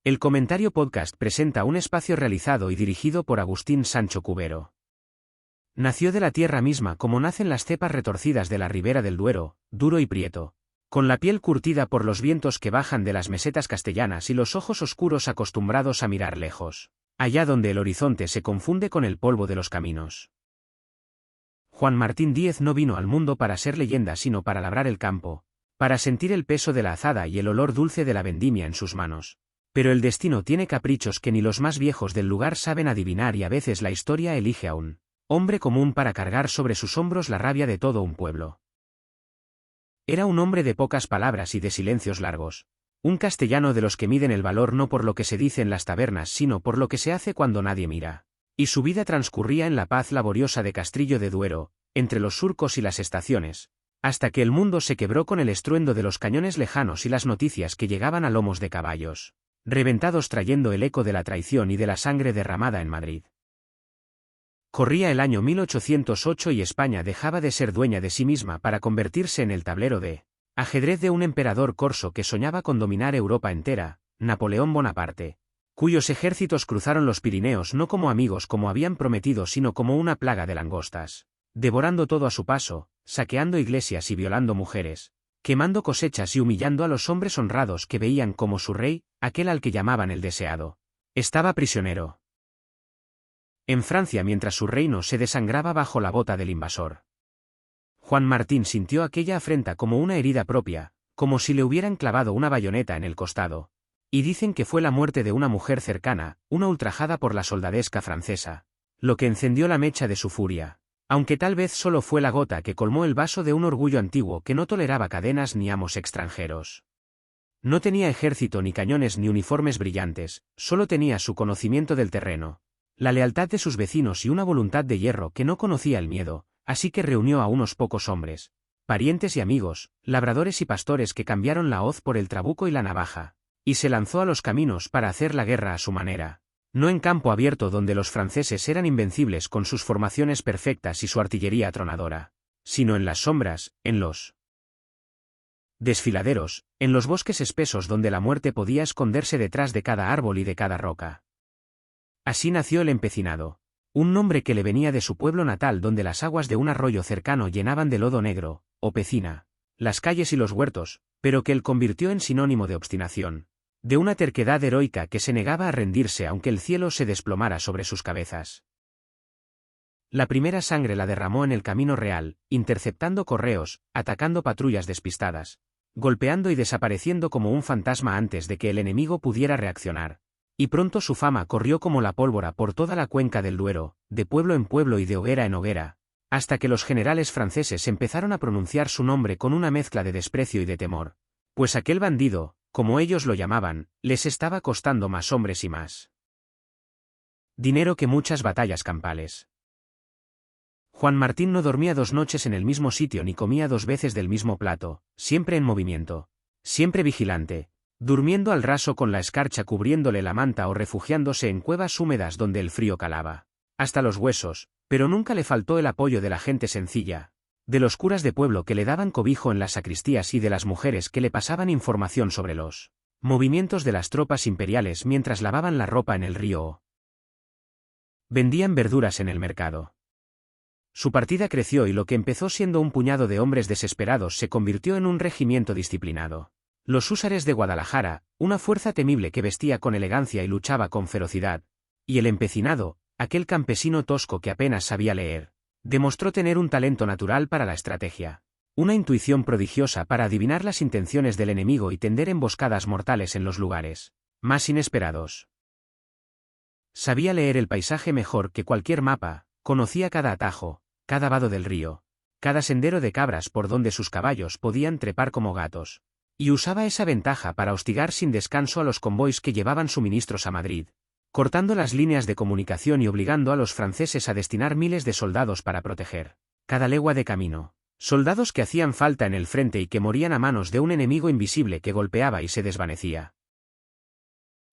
El Comentario Podcast presenta un espacio realizado y dirigido por Agustín Sancho Cubero. Nació de la tierra misma como nacen las cepas retorcidas de la ribera del Duero, duro y prieto, con la piel curtida por los vientos que bajan de las mesetas castellanas y los ojos oscuros acostumbrados a mirar lejos, allá donde el horizonte se confunde con el polvo de los caminos. Juan Martín Díez no vino al mundo para ser leyenda sino para labrar el campo, para sentir el peso de la azada y el olor dulce de la vendimia en sus manos. Pero el destino tiene caprichos que ni los más viejos del lugar saben adivinar y a veces la historia elige a un hombre común para cargar sobre sus hombros la rabia de todo un pueblo. Era un hombre de pocas palabras y de silencios largos, un castellano de los que miden el valor no por lo que se dice en las tabernas sino por lo que se hace cuando nadie mira. Y su vida transcurría en la paz laboriosa de Castrillo de Duero, entre los surcos y las estaciones, hasta que el mundo se quebró con el estruendo de los cañones lejanos y las noticias que llegaban a lomos de caballos reventados trayendo el eco de la traición y de la sangre derramada en Madrid. Corría el año 1808 y España dejaba de ser dueña de sí misma para convertirse en el tablero de ajedrez de un emperador corso que soñaba con dominar Europa entera, Napoleón Bonaparte, cuyos ejércitos cruzaron los Pirineos no como amigos como habían prometido sino como una plaga de langostas, devorando todo a su paso, saqueando iglesias y violando mujeres, quemando cosechas y humillando a los hombres honrados que veían como su rey, aquel al que llamaban el deseado, estaba prisionero en Francia mientras su reino se desangraba bajo la bota del invasor. Juan Martín sintió aquella afrenta como una herida propia, como si le hubieran clavado una bayoneta en el costado, y dicen que fue la muerte de una mujer cercana, una ultrajada por la soldadesca francesa, lo que encendió la mecha de su furia. Aunque tal vez solo fue la gota que colmó el vaso de un orgullo antiguo que no toleraba cadenas ni amos extranjeros. No tenía ejército ni cañones ni uniformes brillantes, solo tenía su conocimiento del terreno, la lealtad de sus vecinos y una voluntad de hierro que no conocía el miedo, así que reunió a unos pocos hombres, parientes y amigos, labradores y pastores que cambiaron la hoz por el trabuco y la navaja, y se lanzó a los caminos para hacer la guerra a su manera. No en campo abierto donde los franceses eran invencibles con sus formaciones perfectas y su artillería atronadora, sino en las sombras, en los desfiladeros, en los bosques espesos donde la muerte podía esconderse detrás de cada árbol y de cada roca. Así nació el empecinado, un nombre que le venía de su pueblo natal donde las aguas de un arroyo cercano llenaban de lodo negro, o pecina, las calles y los huertos, pero que él convirtió en sinónimo de obstinación, de una terquedad heroica que se negaba a rendirse aunque el cielo se desplomara sobre sus cabezas. La primera sangre la derramó en el camino real, interceptando correos, atacando patrullas despistadas, golpeando y desapareciendo como un fantasma antes de que el enemigo pudiera reaccionar. Y pronto su fama corrió como la pólvora por toda la cuenca del Duero, de pueblo en pueblo y de hoguera en hoguera, hasta que los generales franceses empezaron a pronunciar su nombre con una mezcla de desprecio y de temor, pues aquel bandido, como ellos lo llamaban, les estaba costando más hombres y más dinero que muchas batallas campales. Juan Martín no dormía 2 noches en el mismo sitio ni comía 2 veces del mismo plato, siempre en movimiento, siempre vigilante, durmiendo al raso con la escarcha cubriéndole la manta o refugiándose en cuevas húmedas donde el frío calaba hasta los huesos, pero nunca le faltó el apoyo de la gente sencilla, de los curas de pueblo que le daban cobijo en las sacristías y de las mujeres que le pasaban información sobre los movimientos de las tropas imperiales mientras lavaban la ropa en el río o vendían verduras en el mercado. Su partida creció y lo que empezó siendo un puñado de hombres desesperados se convirtió en un regimiento disciplinado. Los húsares de Guadalajara, una fuerza temible que vestía con elegancia y luchaba con ferocidad, y el empecinado, aquel campesino tosco que apenas sabía leer, demostró tener un talento natural para la estrategia, una intuición prodigiosa para adivinar las intenciones del enemigo y tender emboscadas mortales en los lugares más inesperados. Sabía leer el paisaje mejor que cualquier mapa, conocía cada atajo, cada vado del río, cada sendero de cabras por donde sus caballos podían trepar como gatos, y usaba esa ventaja para hostigar sin descanso a los convoys que llevaban suministros a Madrid, cortando las líneas de comunicación y obligando a los franceses a destinar miles de soldados para proteger cada legua de camino, soldados que hacían falta en el frente y que morían a manos de un enemigo invisible que golpeaba y se desvanecía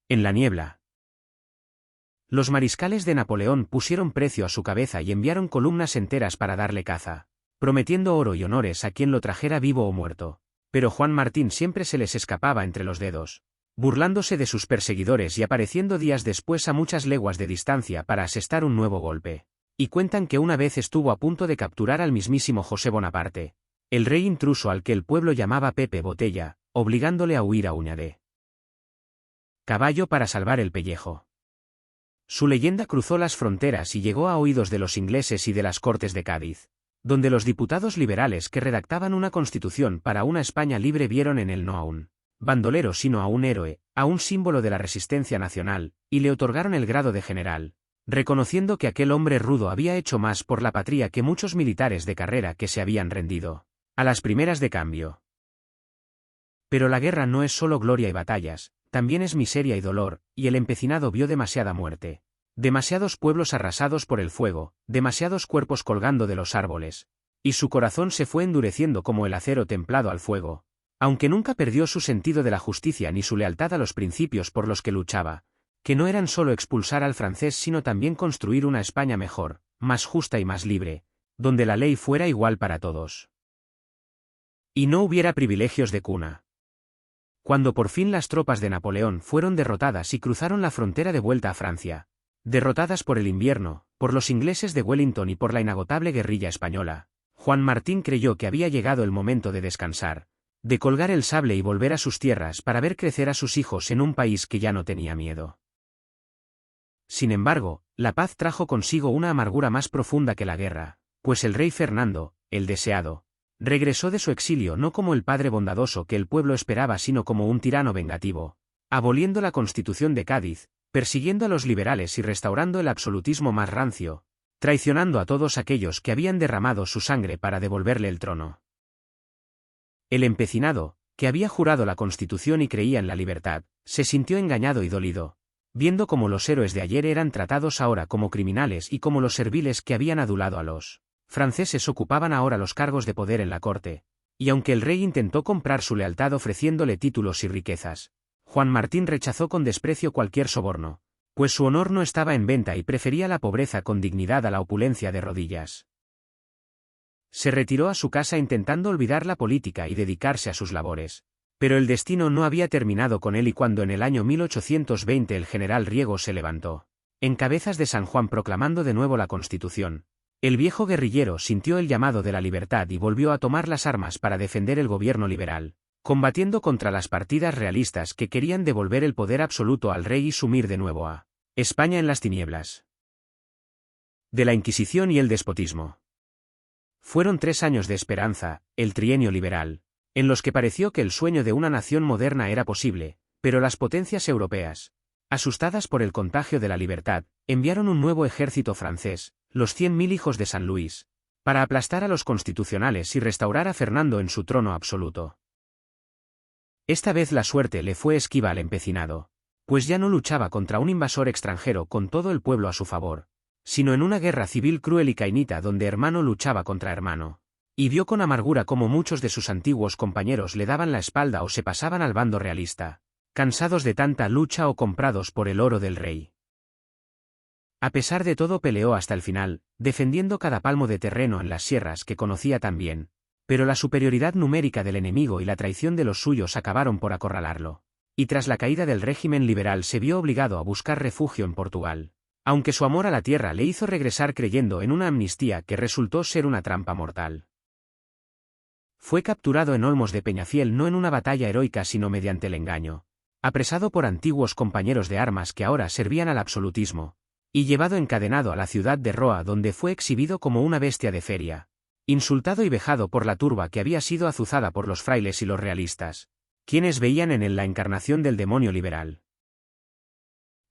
en la niebla. Los mariscales de Napoleón pusieron precio a su cabeza y enviaron columnas enteras para darle caza, prometiendo oro y honores a quien lo trajera vivo o muerto. Pero Juan Martín siempre se les escapaba entre los dedos, burlándose de sus perseguidores y apareciendo días después a muchas leguas de distancia para asestar un nuevo golpe. Y cuentan que una vez estuvo a punto de capturar al mismísimo José Bonaparte, el rey intruso al que el pueblo llamaba Pepe Botella, obligándole a huir a uña de caballo para salvar el pellejo. Su leyenda cruzó las fronteras y llegó a oídos de los ingleses y de las Cortes de Cádiz, donde los diputados liberales que redactaban una constitución para una España libre vieron en él no a un bandolero sino a un héroe, a un símbolo de la resistencia nacional, y le otorgaron el grado de general, reconociendo que aquel hombre rudo había hecho más por la patria que muchos militares de carrera que se habían rendido a las primeras de cambio. Pero la guerra no es solo gloria y batallas, también es miseria y dolor, y el empecinado vio demasiada muerte. Demasiados pueblos arrasados por el fuego, demasiados cuerpos colgando de los árboles, y su corazón se fue endureciendo como el acero templado al fuego, aunque nunca perdió su sentido de la justicia ni su lealtad a los principios por los que luchaba, que no eran solo expulsar al francés sino también construir una España mejor, más justa y más libre, donde la ley fuera igual para todos. Y no hubiera privilegios de cuna. Cuando por fin las tropas de Napoleón fueron derrotadas y cruzaron la frontera de vuelta a Francia, derrotadas por el invierno, por los ingleses de Wellington y por la inagotable guerrilla española, Juan Martín creyó que había llegado el momento de descansar, de colgar el sable y volver a sus tierras para ver crecer a sus hijos en un país que ya no tenía miedo. Sin embargo, la paz trajo consigo una amargura más profunda que la guerra, pues el rey Fernando, el deseado, regresó de su exilio no como el padre bondadoso que el pueblo esperaba sino como un tirano vengativo, aboliendo la Constitución de Cádiz, persiguiendo a los liberales y restaurando el absolutismo más rancio, traicionando a todos aquellos que habían derramado su sangre para devolverle el trono. El empecinado, que había jurado la Constitución y creía en la libertad, se sintió engañado y dolido, viendo cómo los héroes de ayer eran tratados ahora como criminales y cómo los serviles que habían adulado a los franceses ocupaban ahora los cargos de poder en la corte, y aunque el rey intentó comprar su lealtad ofreciéndole títulos y riquezas, Juan Martín rechazó con desprecio cualquier soborno, pues su honor no estaba en venta y prefería la pobreza con dignidad a la opulencia de rodillas. Se retiró a su casa intentando olvidar la política y dedicarse a sus labores, pero el destino no había terminado con él y cuando en el año 1820 el general Riego se levantó, en Cabezas de San Juan proclamando de nuevo la Constitución, el viejo guerrillero sintió el llamado de la libertad y volvió a tomar las armas para defender el gobierno liberal, combatiendo contra las partidas realistas que querían devolver el poder absoluto al rey y sumir de nuevo a España en las tinieblas de la Inquisición y el despotismo. Fueron 3 años de esperanza, el trienio liberal, en los que pareció que el sueño de una nación moderna era posible, pero las potencias europeas, asustadas por el contagio de la libertad, enviaron un nuevo ejército francés, los 100.000 hijos de San Luis, para aplastar a los constitucionales y restaurar a Fernando en su trono absoluto. Esta vez la suerte le fue esquiva al empecinado, pues ya no luchaba contra un invasor extranjero con todo el pueblo a su favor, sino en una guerra civil cruel y cainita donde hermano luchaba contra hermano, y vio con amargura cómo muchos de sus antiguos compañeros le daban la espalda o se pasaban al bando realista, cansados de tanta lucha o comprados por el oro del rey. A pesar de todo peleó hasta el final, defendiendo cada palmo de terreno en las sierras que conocía tan bien, pero la superioridad numérica del enemigo y la traición de los suyos acabaron por acorralarlo, y tras la caída del régimen liberal se vio obligado a buscar refugio en Portugal, aunque su amor a la tierra le hizo regresar creyendo en una amnistía que resultó ser una trampa mortal. Fue capturado en Olmos de Peñafiel no en una batalla heroica sino mediante el engaño, apresado por antiguos compañeros de armas que ahora servían al absolutismo, y llevado encadenado a la ciudad de Roa donde fue exhibido como una bestia de feria, insultado y vejado por la turba que había sido azuzada por los frailes y los realistas, quienes veían en él la encarnación del demonio liberal.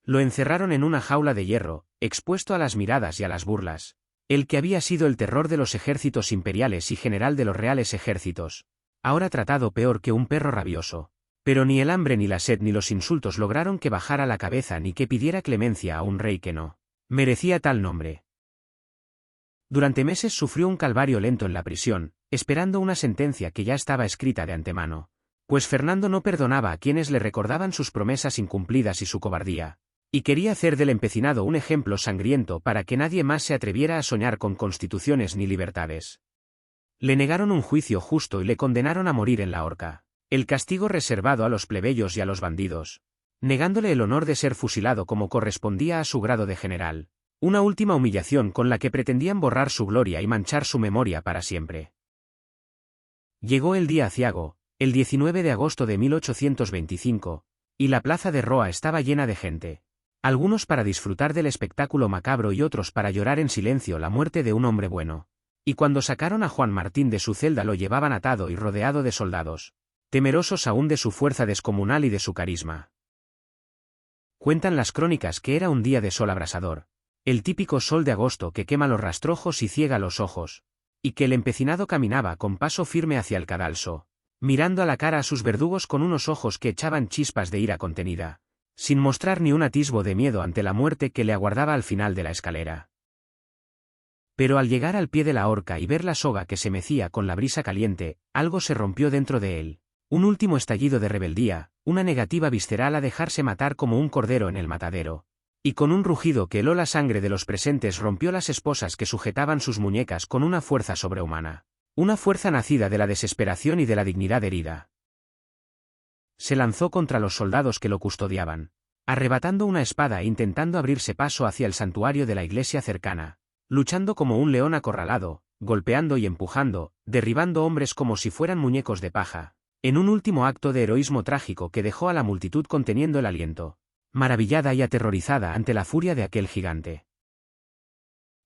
Lo encerraron en una jaula de hierro, expuesto a las miradas y a las burlas, el que había sido el terror de los ejércitos imperiales y general de los reales ejércitos, ahora tratado peor que un perro rabioso. Pero ni el hambre ni la sed ni los insultos lograron que bajara la cabeza ni que pidiera clemencia a un rey que no merecía tal nombre. Durante meses sufrió un calvario lento en la prisión, esperando una sentencia que ya estaba escrita de antemano, pues Fernando no perdonaba a quienes le recordaban sus promesas incumplidas y su cobardía, y quería hacer del empecinado un ejemplo sangriento para que nadie más se atreviera a soñar con constituciones ni libertades. Le negaron un juicio justo y le condenaron a morir en la horca. El castigo reservado a los plebeyos y a los bandidos, negándole el honor de ser fusilado como correspondía a su grado de general. Una última humillación con la que pretendían borrar su gloria y manchar su memoria para siempre. Llegó el día aciago, el 19 de agosto de 1825, y la plaza de Roa estaba llena de gente. Algunos para disfrutar del espectáculo macabro y otros para llorar en silencio la muerte de un hombre bueno. Y cuando sacaron a Juan Martín de su celda lo llevaban atado y rodeado de soldados, temerosos aún de su fuerza descomunal y de su carisma. Cuentan las crónicas que era un día de sol abrasador, el típico sol de agosto que quema los rastrojos y ciega los ojos, y que el empecinado caminaba con paso firme hacia el cadalso, mirando a la cara a sus verdugos con unos ojos que echaban chispas de ira contenida, sin mostrar ni un atisbo de miedo ante la muerte que le aguardaba al final de la escalera. Pero al llegar al pie de la horca y ver la soga que se mecía con la brisa caliente, algo se rompió dentro de él, un último estallido de rebeldía, una negativa visceral a dejarse matar como un cordero en el matadero. Y con un rugido que heló la sangre de los presentes rompió las esposas que sujetaban sus muñecas con una fuerza sobrehumana. Una fuerza nacida de la desesperación y de la dignidad herida. Se lanzó contra los soldados que lo custodiaban, arrebatando una espada e intentando abrirse paso hacia el santuario de la iglesia cercana, luchando como un león acorralado, golpeando y empujando, derribando hombres como si fueran muñecos de paja, en un último acto de heroísmo trágico que dejó a la multitud conteniendo el aliento, maravillada y aterrorizada ante la furia de aquel gigante.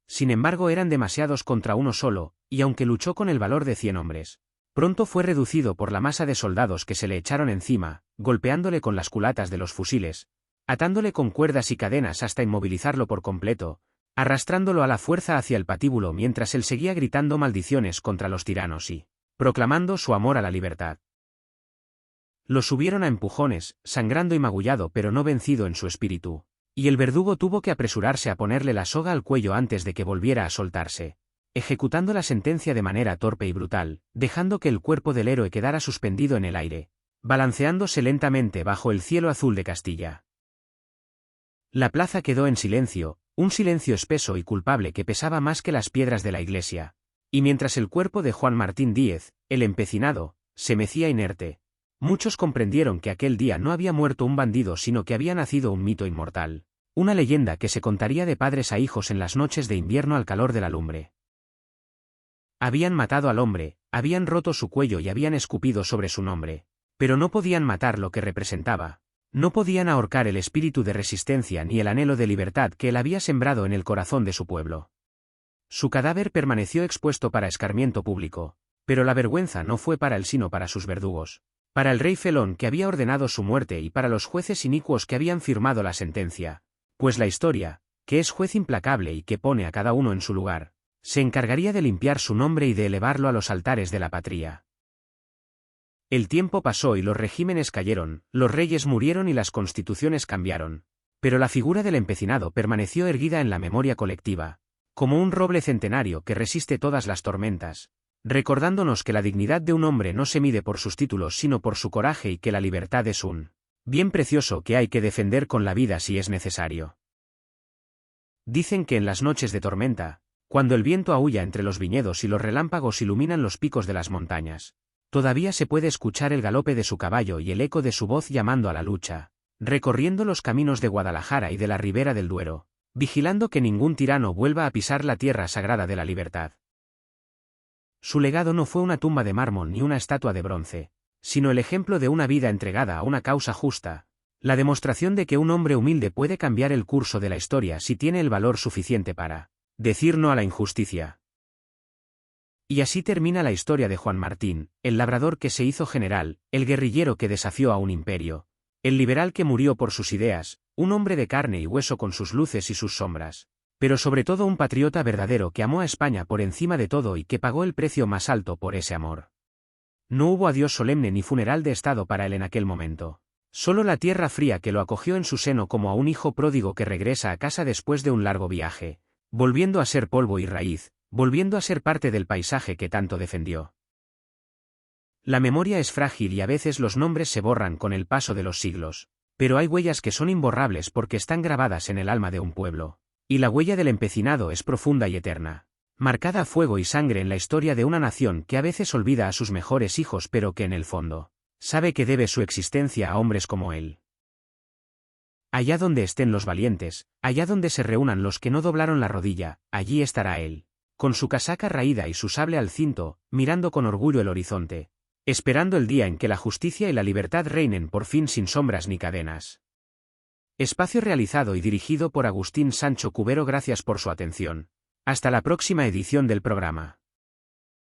Sin embargo eran demasiados contra uno solo, y aunque luchó con el valor de 100 hombres, pronto fue reducido por la masa de soldados que se le echaron encima, golpeándole con las culatas de los fusiles, atándole con cuerdas y cadenas hasta inmovilizarlo por completo, arrastrándolo a la fuerza hacia el patíbulo mientras él seguía gritando maldiciones contra los tiranos y proclamando su amor a la libertad. Lo subieron a empujones, sangrando y magullado pero no vencido en su espíritu, y el verdugo tuvo que apresurarse a ponerle la soga al cuello antes de que volviera a soltarse, ejecutando la sentencia de manera torpe y brutal, dejando que el cuerpo del héroe quedara suspendido en el aire, balanceándose lentamente bajo el cielo azul de Castilla. La plaza quedó en silencio, un silencio espeso y culpable que pesaba más que las piedras de la iglesia, y mientras el cuerpo de Juan Martín Díez, el empecinado, se mecía inerte, muchos comprendieron que aquel día no había muerto un bandido sino que había nacido un mito inmortal, una leyenda que se contaría de padres a hijos en las noches de invierno al calor de la lumbre. Habían matado al hombre, habían roto su cuello y habían escupido sobre su nombre, pero no podían matar lo que representaba, no podían ahorcar el espíritu de resistencia ni el anhelo de libertad que él había sembrado en el corazón de su pueblo. Su cadáver permaneció expuesto para escarmiento público, pero la vergüenza no fue para él sino para sus verdugos, para el rey felón que había ordenado su muerte y para los jueces inicuos que habían firmado la sentencia, pues la historia, que es juez implacable y que pone a cada uno en su lugar, se encargaría de limpiar su nombre y de elevarlo a los altares de la patria. El tiempo pasó y los regímenes cayeron, los reyes murieron y las constituciones cambiaron, pero la figura del empecinado permaneció erguida en la memoria colectiva, como un roble centenario que resiste todas las tormentas, recordándonos que la dignidad de un hombre no se mide por sus títulos sino por su coraje y que la libertad es un bien precioso que hay que defender con la vida si es necesario. Dicen que en las noches de tormenta, cuando el viento aúlla entre los viñedos y los relámpagos iluminan los picos de las montañas, todavía se puede escuchar el galope de su caballo y el eco de su voz llamando a la lucha, recorriendo los caminos de Guadalajara y de la ribera del Duero, vigilando que ningún tirano vuelva a pisar la tierra sagrada de la libertad. Su legado no fue una tumba de mármol ni una estatua de bronce, sino el ejemplo de una vida entregada a una causa justa, la demostración de que un hombre humilde puede cambiar el curso de la historia si tiene el valor suficiente para decir no a la injusticia. Y así termina la historia de Juan Martín, el labrador que se hizo general, el guerrillero que desafió a un imperio, el liberal que murió por sus ideas, un hombre de carne y hueso con sus luces y sus sombras, pero sobre todo un patriota verdadero que amó a España por encima de todo y que pagó el precio más alto por ese amor. No hubo adiós solemne ni funeral de estado para él en aquel momento. Solo la tierra fría que lo acogió en su seno como a un hijo pródigo que regresa a casa después de un largo viaje, volviendo a ser polvo y raíz, volviendo a ser parte del paisaje que tanto defendió. La memoria es frágil y a veces los nombres se borran con el paso de los siglos, pero hay huellas que son imborrables porque están grabadas en el alma de un pueblo, y la huella del empecinado es profunda y eterna, marcada a fuego y sangre en la historia de una nación que a veces olvida a sus mejores hijos pero que en el fondo Sabe que debe su existencia a hombres como él. Allá donde estén los valientes, allá donde se reúnan los que no doblaron la rodilla, allí estará él, con su casaca raída y su sable al cinto, mirando con orgullo el horizonte, esperando el día en que la justicia y la libertad reinen por fin sin sombras ni cadenas. Espacio realizado y dirigido por Agustín Sancho Cubero. Gracias por su atención. Hasta la próxima edición del programa.